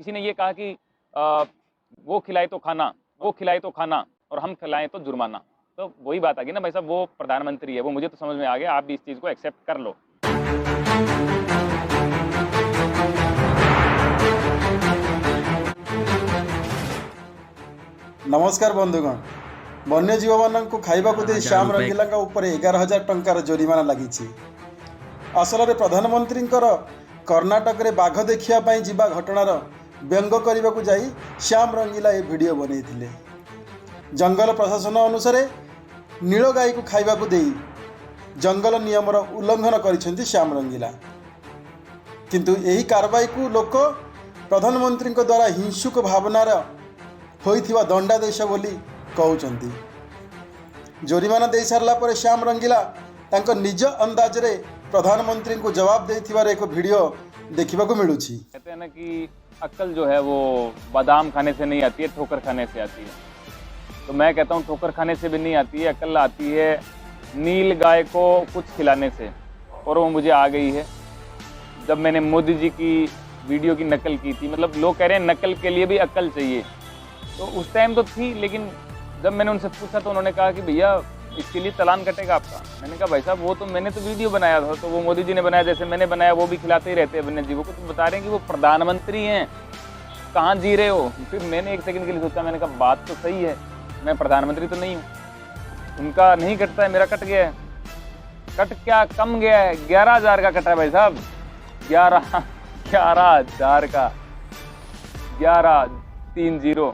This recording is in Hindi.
किसी ने ये कहा कि वो खिलाए तो खाना, वो खिलाए तो खाना और हम खिलाएं तो जुर्माना। तो वही बात आ गई ना भाई साहब, वो प्रधानमंत्री है, वो मुझे तो समझ में आ गया, आप भी इस चीज़ को एक्सेप्ट कर लो। नमस्कार बंधुगण, वन्यजीव मानक खाइबा को दे श्याम रंगीला ऊपर 11,000 टंकार जोरिमाना लगी। असल में प्रधानमंत्री कर्णाटक रे बाघ देखा जीवा घटनार व्यंग करने को जाई श्याम रंगीला ये वीडियो बनई। जंगल प्रशासन अनुसार नीलगाई को खाइबा को दे जंगल नियमर उल्लंघन कर श्याम रंगीला, किंतु यही कार्रवाई को लोक प्रधानमंत्री द्वारा हिंसुक भावनार होइथिबा दंडादेश बोली कहउचंती। जोरिमाना दे सारला पर श्याम रंगीला तांको निज अंदाज रे प्रधानमंत्री को जवाब देथिबार एक वीडियो देखिबा को मिलुछि। कहते हैं ना कि अक्ल जो है वो बादाम खाने से नहीं आती है, ठोकर खाने से आती है। तो मैं कहता हूँ ठोकर खाने से भी नहीं आती है, अक्ल आती है नील गाय को कुछ खिलाने से, और वो मुझे आ गई है जब मैंने मोदी जी की वीडियो की नकल की थी। मतलब लोग कह रहे हैं नकल के लिए भी अक्ल चाहिए, तो उस टाइम तो थी, लेकिन जब मैंने उनसे पूछा तो उन्होंने कहा कि भैया इसके लिए चालान कटेगा आपका। मैंने कहा भाई साहब वो तो मैंने तो वीडियो बनाया था, तो वो मोदी जी ने बनाया, जैसे मैंने बनाया वो भी खिलाते ही रहते हैं वन्य जीवों को। तो बता रहे हैं कि वो प्रधानमंत्री हैं, कहाँ जी रहे हो। फिर मैंने एक सेकंड के लिए सोचा, मैंने कहा बात तो सही है, मैं प्रधानमंत्री तो नहीं हूँ, उनका नहीं कटता है, मेरा कट गया है। कट क्या कम गया है, 11,000 का कटा है भाई साहब, 11,000 का, 1130।